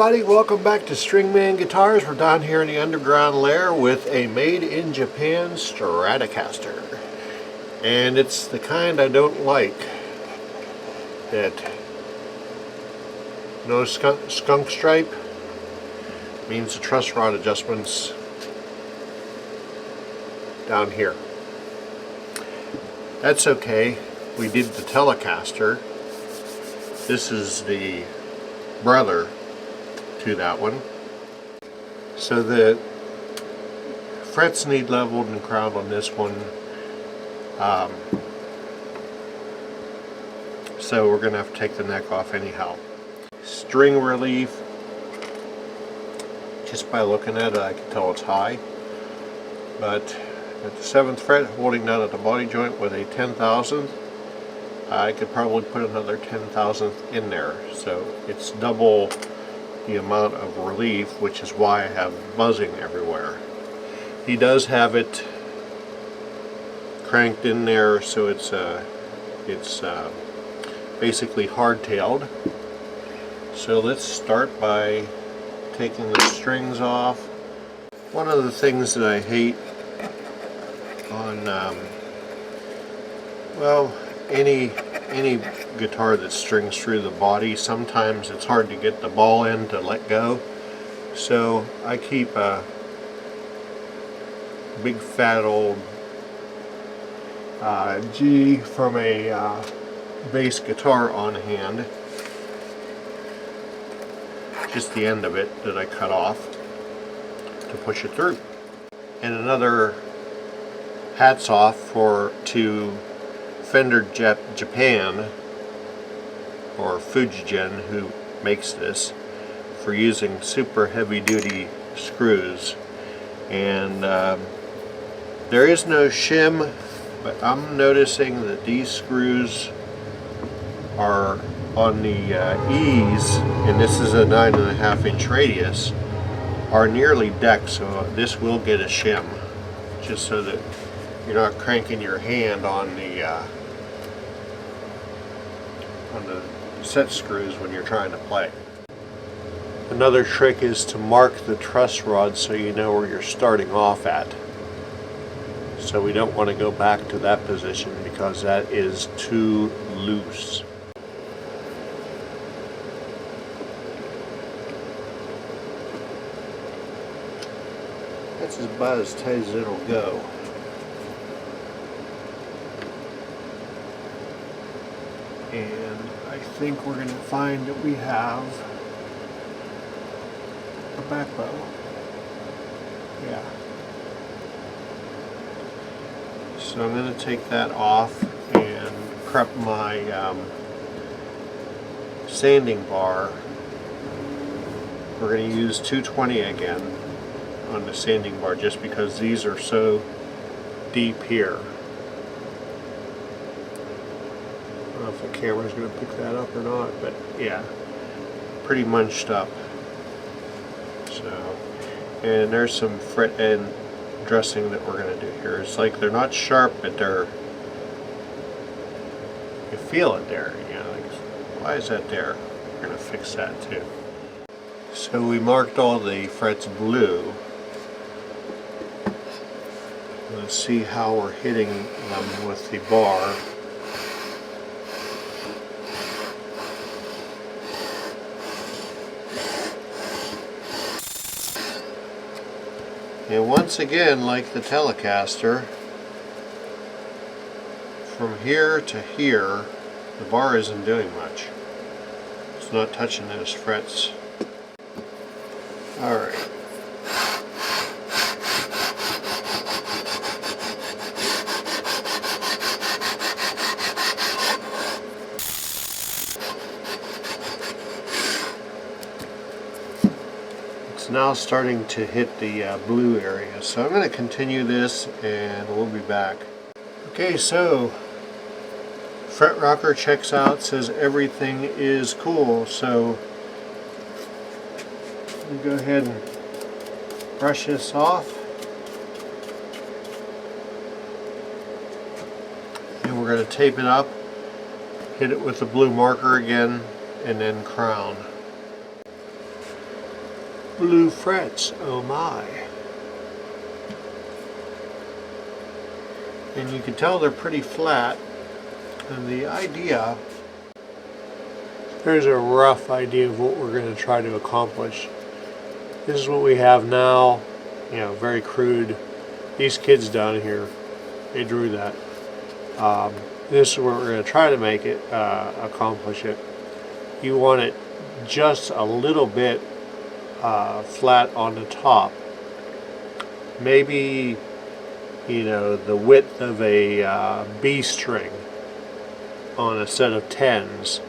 everybody, welcome back to Stringman Guitars. We're down here in the underground lair with a made in Japan Stratocaster. And it's the kind I don't like. That no skunk stripe means the truss rod adjustments down here. That's okay. We did the Telecaster. This is the brother to that one. So the frets need leveled and crowned on this one. So we're going to have to take the neck off anyhow. String relief, just by looking at it I can tell it's high. But at the 7th fret, holding down at the body joint with a 10,000th, I could probably put another 10,000th in there. So it's double the amount of relief, which is why I have buzzing everywhere. He does have it cranked in there, so it's basically hard-tailed. So let's start by taking the strings off. One of the things that I hate on well, any guitar that strings through the body, sometimes it's hard to get the ball end to let go. So I keep a big fat old G from a bass guitar on hand. Just the end of it that I cut off to push it through. And another hats off to Fender Japan, or Fujigen, who makes this, for using super heavy duty screws. And there is no shim, but I'm noticing that these screws are on the E's, and this is a 9.5 inch radius, are nearly decked, so this will get a shim, just so that you're not cranking your hand on the set screws when you're trying to play. Another trick is to mark the truss rod so you know where you're starting off at. So we don't want to go back to that position because that is too loose. That's about as tight as it'll go. And I think we're going to find that we have a back bow. Yeah. So I'm going to take that off and prep my sanding bar. We're going to use 220 again on the sanding bar just because these are so deep here. I don't know if the camera's going to pick that up or not, but yeah, pretty munched up. So, and there's some fret end dressing that we're going to do here. It's like they're not sharp, but they're, you feel it there. You know, like, why is that there? We're going to fix that too. So we marked all the frets blue. Let's see how we're hitting them with the bar. And once again, like the Telecaster, from here to here, the bar isn't doing much. It's not touching those frets. Alright. It's now starting to hit the blue area, so I'm going to continue this and we'll be back. Okay, so fret rocker checks out, says everything is cool, so we go ahead and brush this off. And we're going to tape it up, hit it with the blue marker again, and then crown. blue frets, oh my. And you can tell they're pretty flat. And the idea, there's a rough idea of what we're going to try to accomplish. This is what we have now, you know, very crude. These kids down here, they drew that. This is what we're going to try to make it, accomplish it. You want it just a little bit flat on the top. Maybe, you know, the width of a B string on a set of 10s,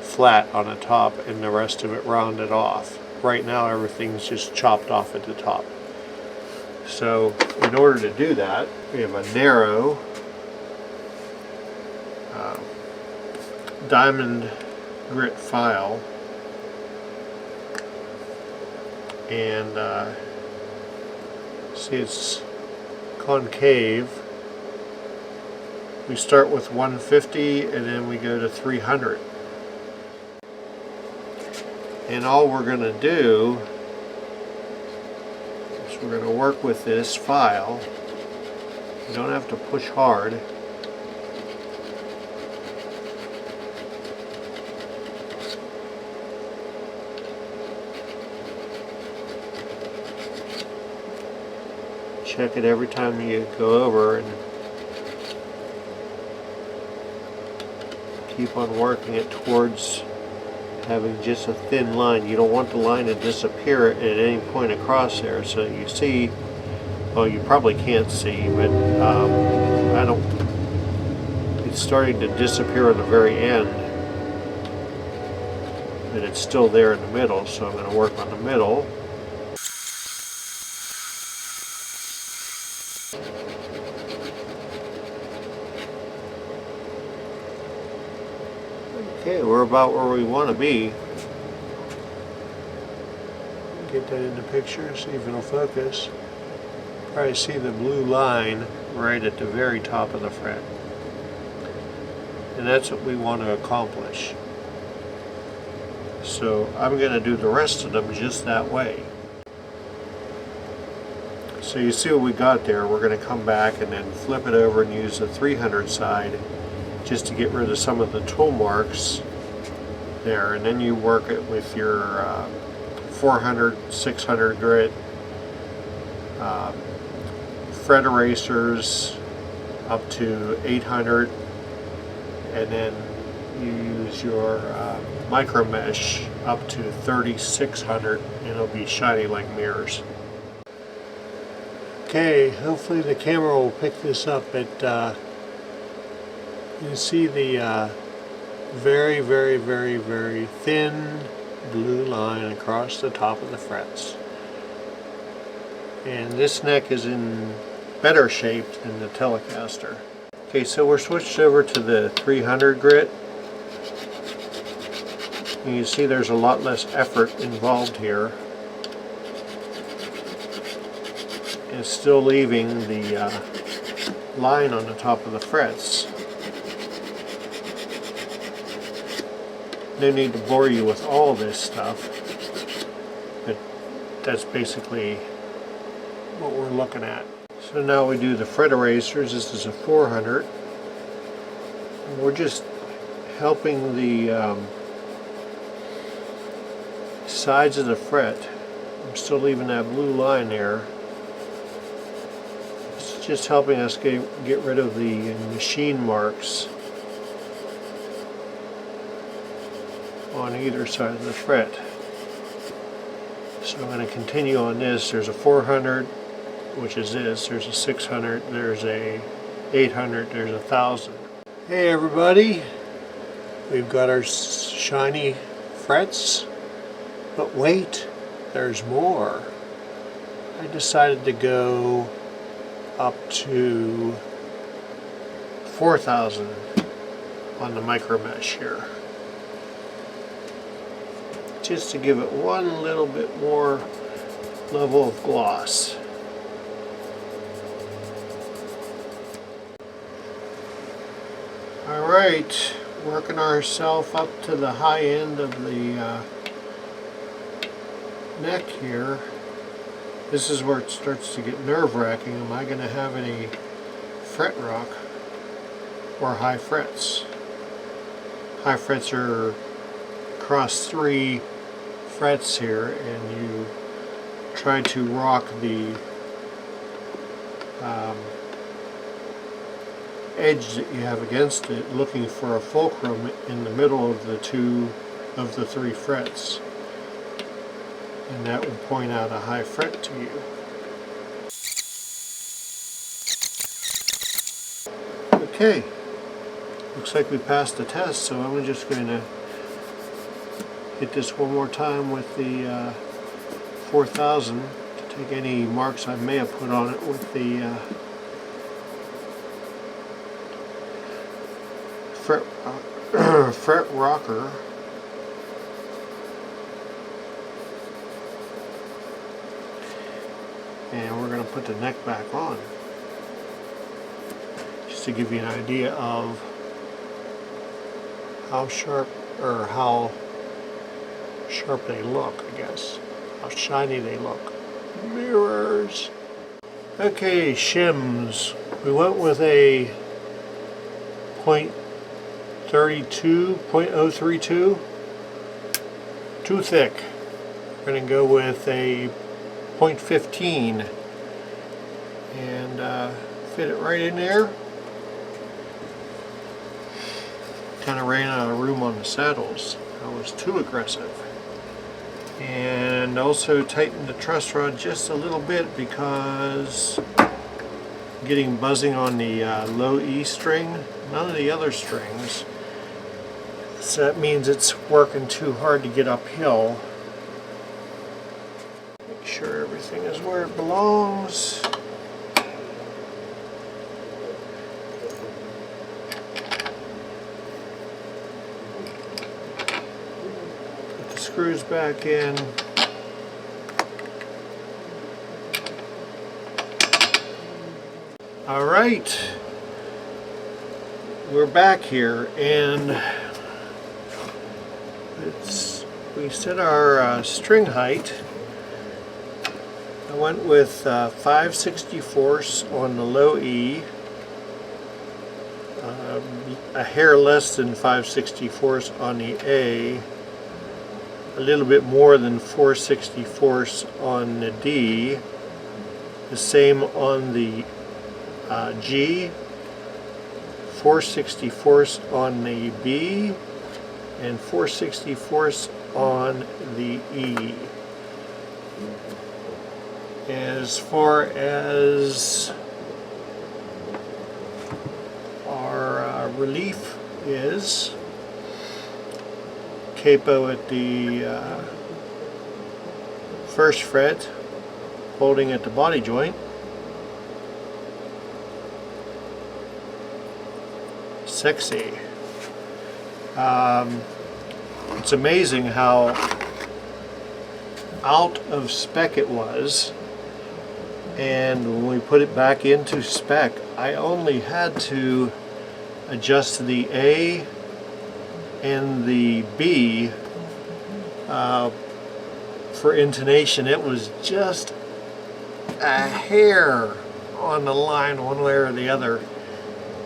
flat on the top, and the rest of it rounded off. Right now everything's just chopped off at the top. So in order to do that, we have a narrow diamond grit file, and see, it's concave. We start with 150 and then we go to 300. And all we're going to do is we're going to work with this file. You don't have to push hard. Check it every time you go over and keep on working it towards having just a thin line. You don't want the line to disappear at any point across there. So you see, well, you probably can't see, but it's starting to disappear on the very end, but it's still there in the middle. So I'm going to work on the middle. Okay, we're about where we want to be. Get that in the picture, see if it'll focus. Probably see the blue line right at the very top of the fret. And that's what we want to accomplish. So I'm going to do the rest of them just that way. So you see what we got there. We're going to come back and then flip it over and use the 300 side just to get rid of some of the tool marks there, and then you work it with your 400, 600 grit fret erasers up to 800, and then you use your micro mesh up to 3600, and it'll be shiny like mirrors. Okay, hopefully the camera will pick this up. You see the very, very, very, very thin blue line across the top of the frets. And this neck is in better shape than the Telecaster. Okay, so we're switched over to the 300 grit. And you see there's a lot less effort involved here. It's still leaving the line on the top of the frets. No need to bore you with all this stuff, but that's basically what we're looking at. So now we do the fret erasers. This is a 400. We're just helping the sides of the fret. I'm still leaving that blue line there. It's just helping us get rid of the machine marks on either side of the fret. So I'm going to continue on this. There's a 400, which is this. There's a 600. There's a 800. There's a 1000. Hey everybody, we've got our shiny frets, but wait, there's more. I decided to go up to 4000 on the micro mesh here, just to give it one little bit more level of gloss. Alright, working ourselves up to the high end of the neck here, this is where it starts to get nerve-wracking. Am I going to have any fret rock or high frets? High frets are across 3 frets here, and you try to rock the edge that you have against it, looking for a fulcrum in the middle of the 3 frets, and that would point out a high fret to you. Okay, looks like we passed the test, so I'm just going to hit this one more time with the 4000 to take any marks I may have put on it with the fret rocker. And we're going to put the neck back on, just to give you an idea of how sharp, or how sharp they look, I guess. How shiny they look. Mirrors! Okay, shims. We went with a .032, too thick. We're going to go with a .15 and fit it right in there. Kind of ran out of room on the saddles. I was too aggressive. And also tightened the truss rod just a little bit because I'm getting buzzing on the low E string, none of the other strings. So that means it's working too hard to get uphill. Make sure everything is where it belongs. Put the screws back in. All right, we're back here, and we set our string height. I went with 5/64 on the low E, a hair less than 5/64 on the A, a little bit more than 4/64 on the D, the same on the G, 4/64 on the B, and 4/64 on the E. As far as our relief is, capo at the first fret, holding at the body joint. Sexy. It's amazing how out of spec it was, and when we put it back into spec, I only had to adjust the A and the B for intonation. It was just a hair on the line one way or the other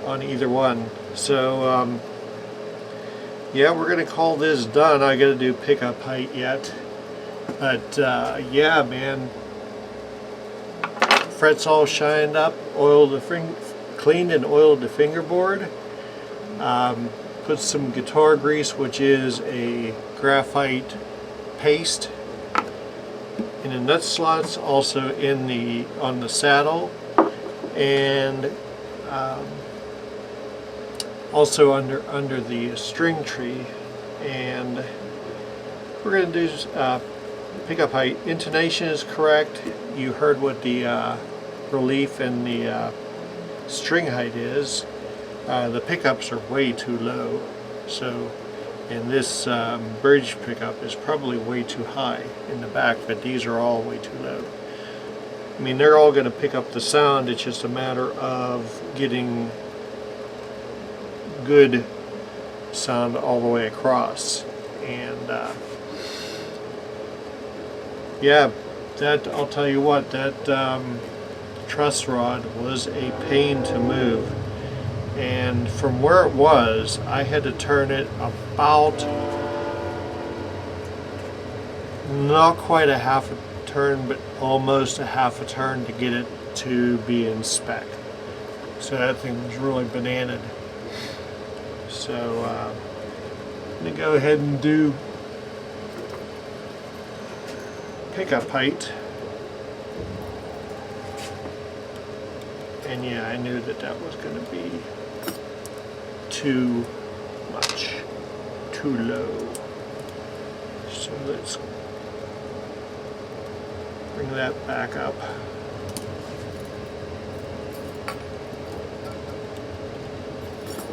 on either one. So yeah, we're gonna call this done. I gotta do pickup height yet, but yeah, man, frets all shined up, cleaned and oiled the fingerboard, put some guitar grease, which is a graphite paste, in the nut slots, also on the saddle, and also under the string tree. And we're going to do pickup height. Intonation is correct. You heard what the relief and the string height is. The pickups are way too low, so, and this bridge pickup is probably way too high in the back, but these are all way too low. I mean, they're all going to pick up the sound. It's just a matter of getting good sound all the way across. And Yeah, that, I'll tell you what, that truss rod was a pain to move. And from where it was, I had to turn it about, not quite a half a turn, but almost a half a turn to get it to be in spec. So that thing was really bananaed. So I'm going to go ahead and do pickup height. And yeah, I knew that that was going to be too much, too low. So let's bring that back up.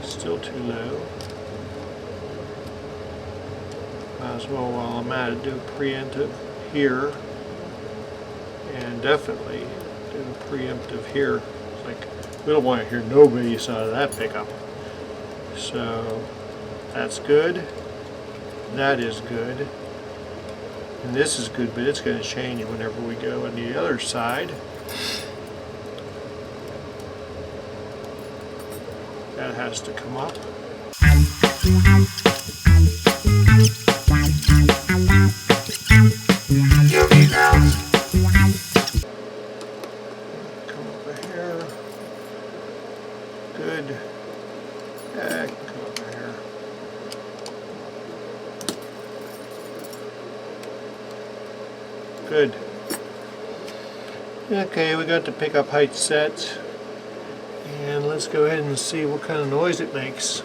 Still too low. Might as well, while I'm at it, do a preemptive here, and definitely do a preemptive here. It's like, we don't want to hear no bass out of that pickup. So that's good. That is good. And this is good, but it's going to change whenever we go on the other side. That has to come up. Come over here. Good. Come over here. Good. Okay, we got the pickup height set. And let's go ahead and see what kind of noise it makes.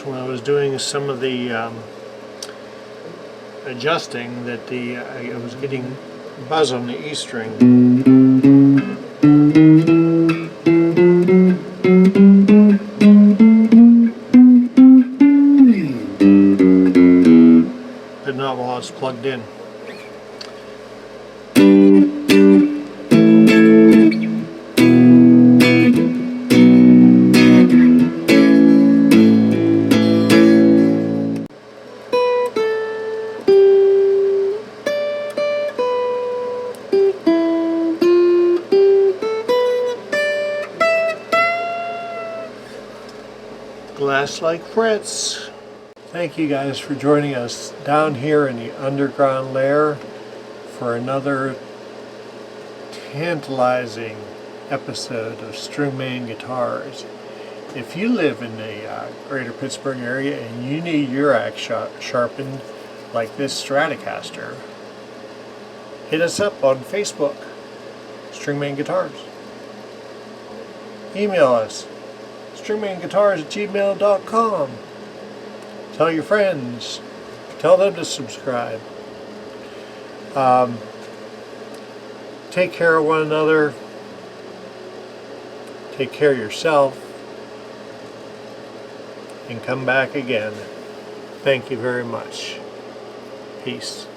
When I was doing some of the adjusting, that I was getting buzz on the E string. But not while it's plugged in. Glass like frets. Thank you guys for joining us down here in the underground lair for another tantalizing episode of Stringman Guitars. If you live in the greater Pittsburgh area and you need your axe sharpened like this Stratocaster, hit us up on Facebook, Stringman Guitars. Email us, stringmanguitars@gmail.com. Tell your friends. Tell them to subscribe. Take care of one another. Take care of yourself. And come back again. Thank you very much. Peace.